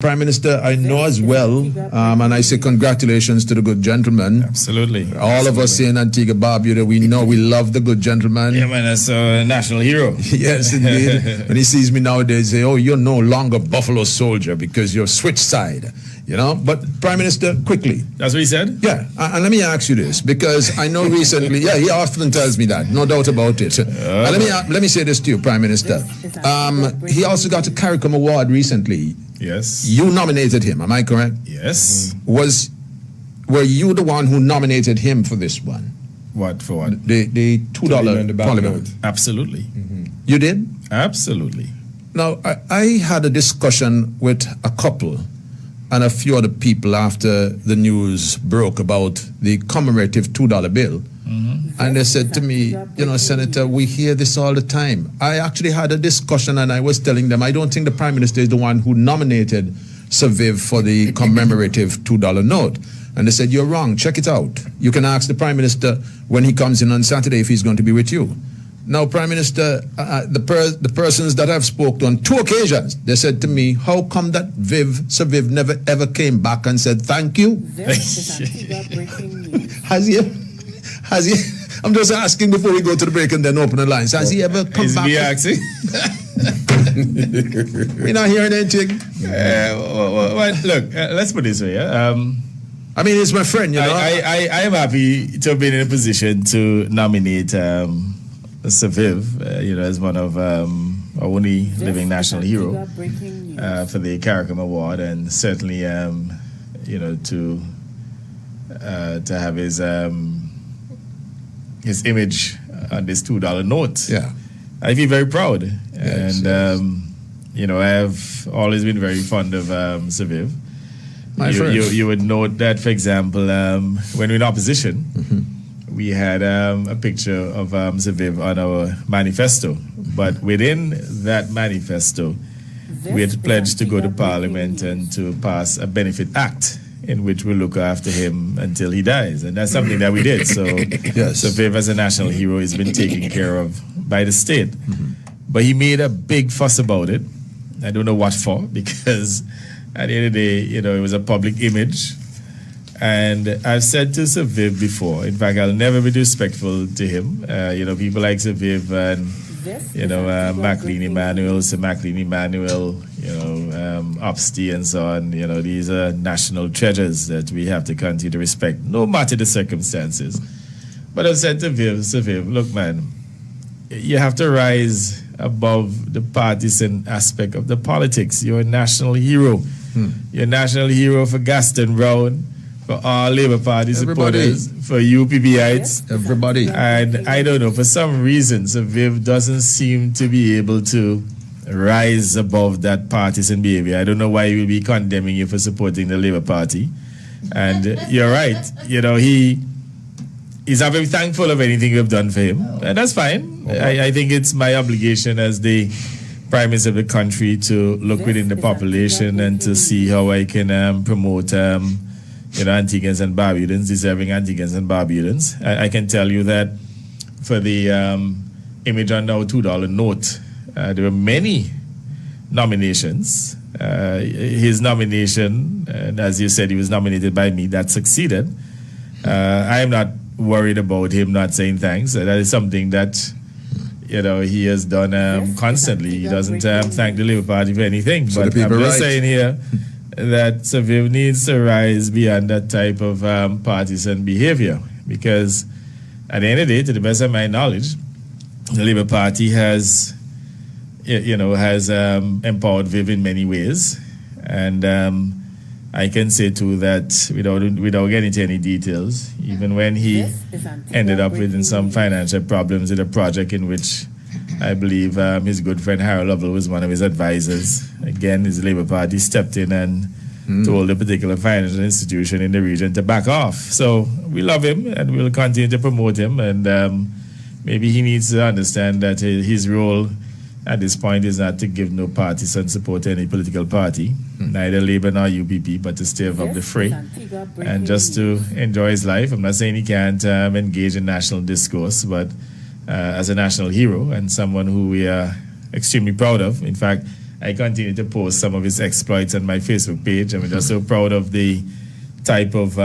Prime Minister, I know as well, and I say congratulations to the good gentleman. Absolutely. All of us here in Antigua Barbuda, we know we love the good gentleman. Yeah, man, that's a national hero. Yes, indeed. When he sees me nowadays, say, "Oh, you're no longer Buffalo Soldier because you're switch side." You know, but Prime Minister, quickly. That's what he said? Yeah, and let me ask you this, because I know recently, yeah, he often tells me that, no doubt about it. Let me say this to you, Prime Minister. He also got a CARICOM award recently. Yes. You nominated him, am I correct? Yes. Were you the one who nominated him for this one? What, for what? The $2 parliament. Absolutely. You did? Absolutely. Now, I had a discussion with a couple and a few other people after the news broke about the commemorative $2 bill. And they said to me, you know, Senator, we hear this all the time. I actually had a discussion and I was telling them, I don't think the Prime Minister is the one who nominated Sir Viv for the commemorative $2 note. And they said, you're wrong, check it out. You can ask the Prime Minister when he comes in on Saturday if he's going to be with you. Now, Prime Minister, the persons that I've spoken on 2 occasions, they said to me, how come that Sir Viv never ever came back and said thank you? Has he? I'm just asking before we go to the break and then open the lines. Has he ever come back? Asking? We're not hearing anything. Look, let's put it this way. I mean, he's my friend, you know. I am happy to have been in a position to nominate Sir Viv, you know, as one of our only living national hero for the CARICOM Award, and certainly, you know, to have his image on this $2 note. Yeah, I feel very proud, yes, and you know, I have always been very fond of Sir Viv. You would note that, for example, when we were in opposition, we had a picture of Sir Viv on our manifesto, but within that manifesto, we had pledged to go to Parliament and to pass a benefit act in which we look after him until he dies. And that's something that we did. So, yes. Sir Viv, as a national hero, has been taken care of by the state. But he made a big fuss about it. I don't know what for, because at the end of the day, you know, it was a public image. And I've said to Sir Viv before, in fact, I'll never be disrespectful to him. You know, people like Sir Viv and, you know, MacLean Emanuel, Sir MacLean Emanuel, you know, Upsty and so on. You know, these are national treasures that we have to continue to respect, no matter the circumstances. But I've said to Sir Viv, look, man, you have to rise above the partisan aspect of the politics. You're a national hero. You're a national hero for Gaston Brown, for all Labour Party supporters, for UPBites. Everybody. And I don't know, for some reason, Sir Viv doesn't seem to be able to rise above that partisan behavior. I don't know why he will be condemning you for supporting the Labour Party. And you're right, you know, he's not very thankful of anything we've done for him. And that's fine. I think it's my obligation as the Prime Minister of the country to look within the population and to see how I can promote you know, Antiguans and Barbudans, deserving Antiguans and Barbudans. I can tell you that for the image on our $2 note, there were many nominations. His nomination, and as you said, he was nominated by me, that succeeded. I am not worried about him not saying thanks. That is something that, you know, he has done constantly. He doesn't thank the Labour Party for anything. So but I'm just saying here that Sir Viv needs to rise beyond that type of partisan behavior, because at the end of the day, to the best of my knowledge, the Labour Party has, you know, empowered Viv in many ways, and I can say too that without getting into any details, even when he ended up with some financial problems in a project in which I believe his good friend Harold Lovell was one of his advisors. Again, his Labour Party stepped in and told a particular financial institution in the region to back off. So we love him and we'll continue to promote him. And maybe he needs to understand that his role at this point is not to give no partisan support to any political party, neither Labour nor UPP, but to stay above the fray and just to enjoy his life. I'm not saying he can't engage in national discourse, but as a national hero and someone who we are extremely proud of. In fact, I continue to post some of his exploits on my Facebook page. I'm just so proud of the type of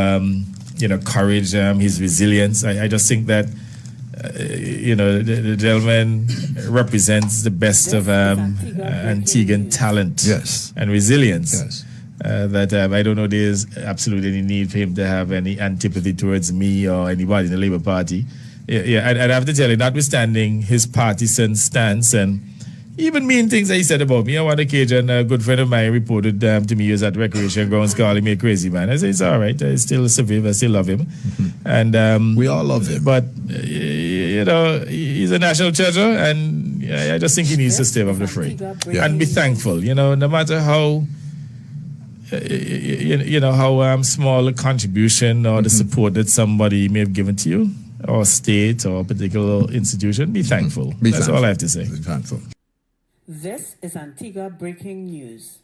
courage, his resilience. I just think that the gentleman represents the best of Antiguan talent and resilience. Yes. That I don't know there's absolutely any need for him to have any antipathy towards me or anybody in the Labour Party. I'd have to tell you, notwithstanding his partisan stance and even mean things that he said about me. On one occasion, a good friend of mine reported to me he was at recreation grounds calling me a crazy man. I said, it's all right. I still survive. I still love him. And we all love him. But, he's a national treasure, and I just think he needs to stay above the fray. And be thankful, no matter how... how small a contribution or the support that somebody may have given to you, or state or a particular institution, be thankful. That's all I have to say. Be thankful. This is Antigua Breaking News.